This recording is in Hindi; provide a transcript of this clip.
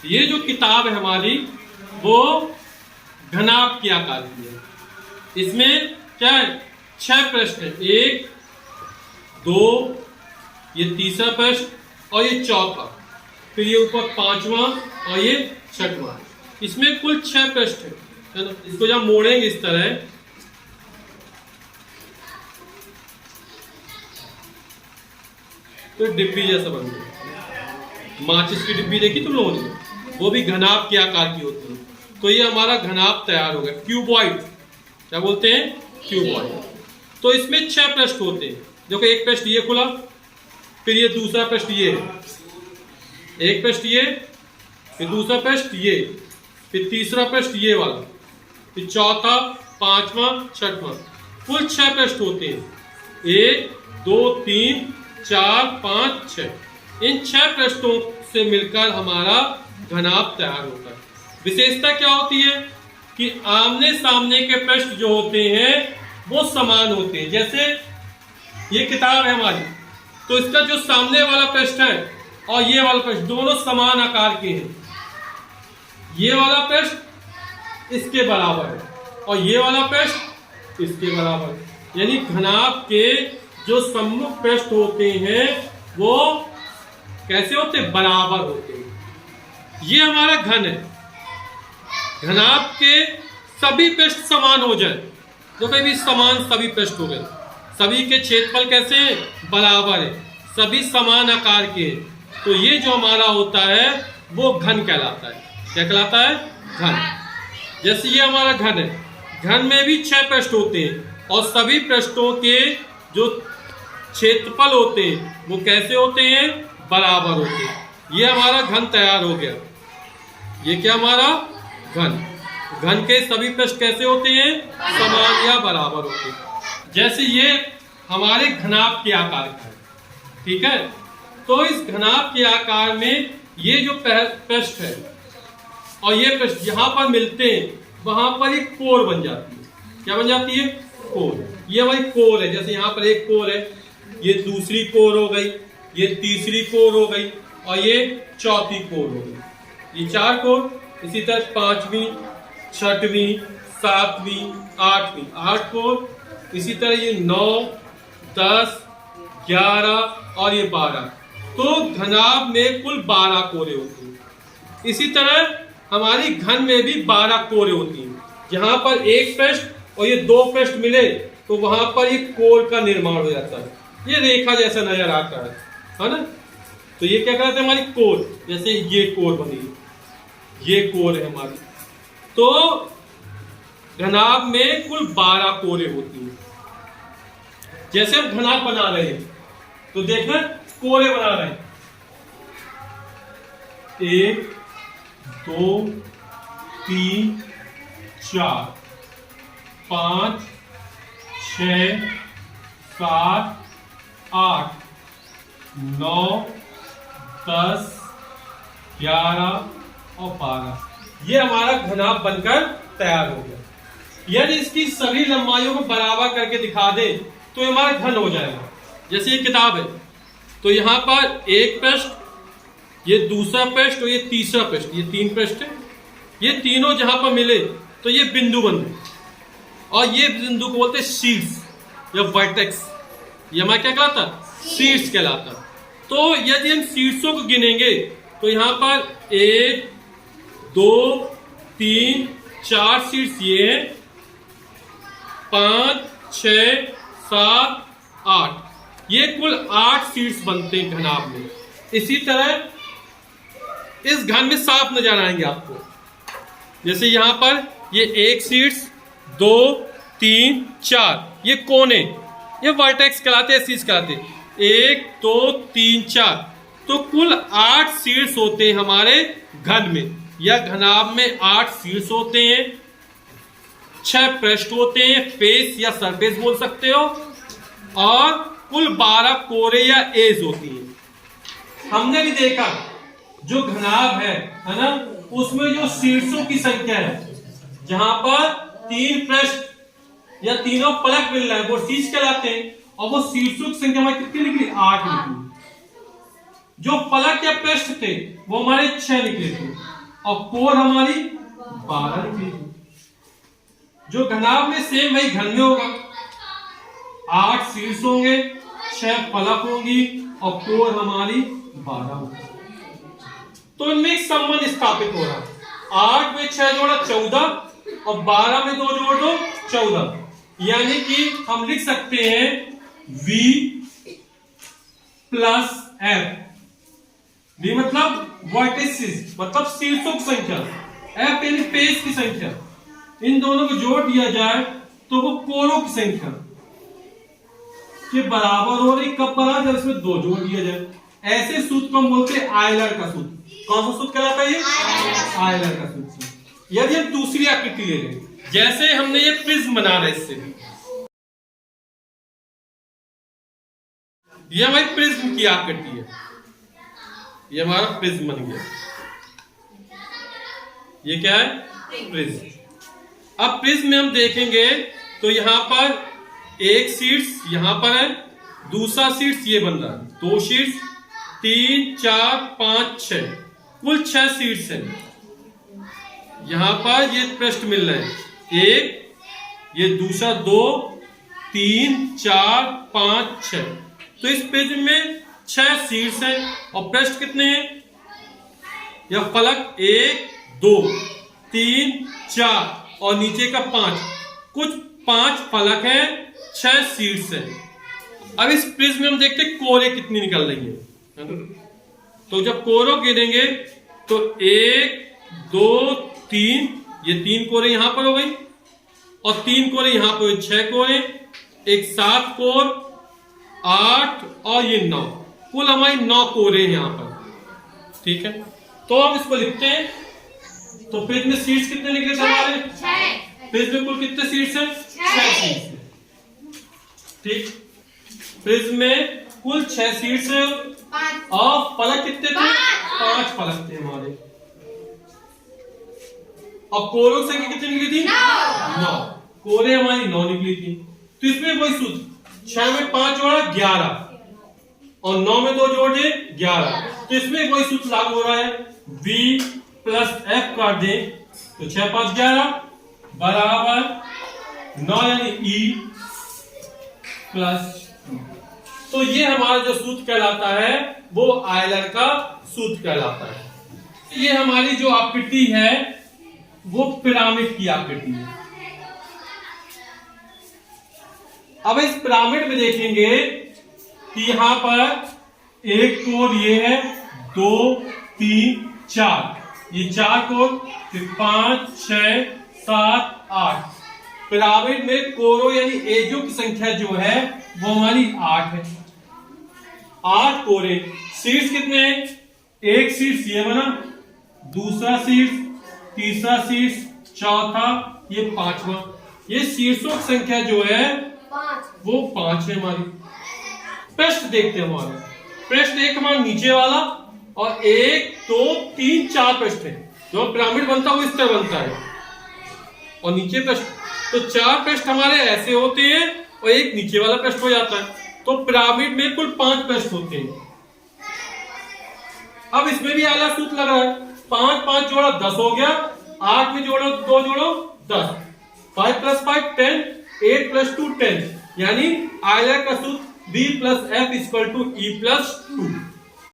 ये जो किताब है हमारी वो घनाभ के आकार की है। इसमें क्या है, 6 प्रश्न है, 1 2, ये तीसरा प्रश्न और ये चौथा, फिर ये ऊपर 5वां और ये 6वां। इसमें कुल 6 प्रश्न है ना। इसको जब मोड़ेंगे इस तरह तो डिब्बी जैसा बन गया। माचिस की डिब्बी देखी तुम लोगों ने, वो भी घनाभ के आकार की होती है। तो ये हमारा घनाभ तैयार हो गया, क्यूबॉइड। क्या बोलते हैं, क्यूबॉइड। तो इसमें 6 प्रश्न होते हैं। देखो एक प्रश्न ये खुला, फिर ये दूसरा प्रश्न ये, एक प्रश्न ये, फिर दूसरा प्रश्न ये, फिर तीसरा प्रश्न ये वाला, फिर चौथा, 5वां, 6वां। कुल 6 प्रश्न होते हैं, 1 2 3 4 5 6। इन 6 प्रश्नों से मिलकर हमारा घनाभ तैयार होता है। विशेषता क्या होती है कि आमने सामने के प्रश्न जो होते हैं वो समान होते हैं। जैसे ये किताब है हमारी, तो इसका जो सामने वाला प्रश्न है और ये वाला प्रश्न दोनों समान आकार के हैं। ये वाला प्रश्न इसके बराबर है और ये वाला प्रश्न इसके बराबर है। यानी घनाभ के जो सम्मुख प्रश्न होते हैं वो कैसे होते हैं, बराबर होते हैं। ये हमारा घन है। घनाभ के सभी पृष्ठ समान हो जाए, तो कहीं भी समान सभी पृष्ठ हो गए, सभी के क्षेत्रफल कैसे हैं, बराबर है, सभी समान आकार के हैं, तो ये जो हमारा होता है वो घन कहलाता है। क्या कहलाता है, घन। जैसे ये हमारा घन है, घन में भी 6 पृष्ठ होते हैं और सभी पृष्ठों के जो क्षेत्रफल होते हैं वो कैसे होते हैं, बराबर होते हैं। ये हमारा घन तैयार हो गया। ये क्या हमारा घन। घन के सभी पृष्ठ कैसे होते हैं, समान या बराबर होते हैं। जैसे ये हमारे घनाभ के आकार का है, ठीक है। तो इस घनाभ के आकार में ये जो पृष्ठ है और ये पृष्ठ यहाँ पर मिलते हैं, वहां पर एक कोर बन जाती है। क्या बन जाती है, कोर। ये हमारी कोर है। जैसे यहाँ पर एक कोर है, ये दूसरी कोर हो गई, ये तीसरी कोर हो गई और ये चौथी कोर हो गई। ये 4 कोर। इसी तरह 5वीं, 6वीं, 7वीं, 8वीं 8 कोर। इसी तरह ये 9 10 11 और ये 12। तो घनाभ में कुल 12 कोरे होती हैं। इसी तरह हमारी घन में भी 12 कोरे होती हैं। जहां पर एक पृष्ठ और ये 2 पृष्ठ मिले तो वहां पर एक कोर का निर्माण हो जाता है। ये रेखा जैसा नजर आता है ना। तो ये क्या कहते हैं, हमारी कोर। जैसे ये कोर बनी, ये कोर है हमारी। तो घनाभ में कुल 12 कोरे होती हैं। जैसे हम घनाभ बना रहे हैं तो देखना कोरे बना रहे हैं, 1 2 3 4 5 6 7 8 9 10 11 और 12। ये हमारा घनाभ बनकर तैयार हो गया। यदि इसकी सभी लंबाइयों को बराबर करके दिखा दे तो हमारा घन हो जाएगा। जैसे ये किताब है, तो यहाँ पर एक पृष्ठ, ये दूसरा पृष्ठ और ये तीसरा पृष्ठ, ये 3 पृष्ठ है। ये तीनों जहां पर मिले तो ये बिंदु बन गए और ये बिंदु को बोलते हैं शीर्ष या वर्टेक्स। ये हमारा क्या कहलाता, शीर्ष कहलाता। तो यदि हम शीर्षों को गिनेंगे तो यहाँ पर 1 2 3 4 शीर्ष ये है, 5 6 7 8, ये कुल 8 शीर्ष बनते हैं घनाभ में। इसी तरह इस घन में साफ नजर आएंगे आपको। जैसे यहाँ पर ये 1 शीर्ष, 2 3 4, ये कोने, ये वर्टेक्स कहलाते हैं, शीर्ष कहलाते हैं। 1 2 3 4, तो कुल 8 शीर्ष होते हैं हमारे घन में या घनाभ में। 8 शीर्ष होते हैं, 6 पृष्ठ होते हैं, फेस या सरफेस बोल सकते हो, और कुल 12 कोरे या एज होती है। हमने भी देखा जो घनाभ है ना, उसमें जो शीर्षों की संख्या है, जहां पर 3 पृष्ठ या तीनों पलक मिल रहा है वो शीर्ष कहलाते हैं, और वो शीर्षों की संख्या हमारी कितनी निकली, 8 निकली। जो फलक या पृष्ठ थे वो हमारे 6 निकले थे और कोर हमारी 12 निकली थी। जो घनाभ में सेम वही घन में होगा, 8 शीर्ष होंगे, 6 फलक होंगी और कोर हमारी 12 होगी। तो इनमें एक संबंध स्थापित हो रहा है, 8 में 6 जोड़ा 14 और 12 में 2 जोड़ दो 14, यानी कि हम लिख सकते हैं V प्लस F। V मतलब वर्टिसेस मतलब शीर्षों की संख्या, F यानी फेस की संख्या। इन दोनों को जोड़ दिया जाए तो वो कोरों की संख्या के बराबर हो रही। कब बराबर? जब इसमें 2 जोड़ दिया जाए। ऐसे सूत्र को हम बोलते हैं आयलर का सूत्र। कौन सा सूत्र कहलाता है ये? आयलर का सूत्र। यदि हम दूसरी आकृति ले लें, जैसे हमने ये प्रिज्म बना रहे, इससे ये हमारी प्रिज्म की आकृति है, ये हमारा प्रिज्म बन गया। ये क्या है? प्रिज्म। अब प्रिज्म में हम देखेंगे तो यहां पर एक शीर्ष यहां पर है, दूसरा शीर्ष ये बन रहा है, 2 शीर्ष, 3 4 5 6, कुल 6 शीर्ष है। यहां पर ये पृष्ठ मिल रहे हैं, एक, ये दूसरा 2 3 4 5 6। तो इस प्रिज्म में 6 शीर्ष है और पृष्ठ कितने हैं? या फलक 1 2 3 4 और नीचे का 5, कुछ 5 फलक हैं, 6 शीर्ष है। अब इस प्रिज्म में हम देखते हैं कोरे कितनी निकल रही है। तो जब कोरों गिरेंगे तो 1 2 3, ये 3 कोरे यहां पर हो गई और 3 कोरे यहां पर, 6 कोरे, एक 7 कोर, 8 और ये 9, कुल हमारी 9 कोरे यहां पर। ठीक है, तो हम इसको लिखते हैं। तो प्रिज्म में शीर्ष कितने निकले थे हमारे? 6। प्रिज्म में कुल कितने शीर्ष हैं? 6 शीर्ष है। ठीक, प्रिज्म में कुल 6 शीर्ष है और फलक कितने थे? 5 फलक थे हमारे। और कोरों की संख्या कितनी निकली थी? 9। कोरे हमारी 9 निकली थी। तो इसमें वही सूत्र, 6 में 5 जोड़ा 11 और 9 में 2 जोड़े 11। तो इसमें वही सूत्र लागू हो रहा है, V प्लस F काट दें तो 6 5 11 बराबर 9 यानी E प्लस। तो ये हमारा जो सूत्र कहलाता है वो आयलर का सूत्र कहलाता है। ये हमारी जो आकृति है वो पिरामिड की आकृति है। अब इस पिरामिड में देखेंगे कि यहां पर एक कोर ये है, 2 3 4, ये 4 कोर, फिर 5 6 7 8। पिरामिड में कोरों यानी एजों की संख्या जो है वो हमारी 8 है। 8 कोरे। शीर्ष कितने हैं? एक शीर्ष ये बना, दूसरा शीर्ष, तीसरा शीर्ष, चौथा, ये 5वां। ये शीर्षों की संख्या जो है वो 5 है हमारी। पृष्ठ देखते हैं हमारे, पृष्ठ एक हमारा नीचे वाला और 1 2 3 4 पृष्ठ है। जो पिरामिड बनता है वो इस तरह बनता है और नीचे पृष्ठ, तो 4 पृष्ठ हमारे ऐसे होते हैं और एक नीचे वाला पृष्ठ हो जाता है। तो पिरामिड में कुल 5 पृष्ठ होते हैं। अब इसमें भी आला सूत्र लग रहा है, 5 5 जोड़ा 10 हो गया, 8 में जोड़ो 2 जोड़ो 10, 5 + 5 10, 8 + 2 10, यानी आयलर का सूत्र B + F = E + 2।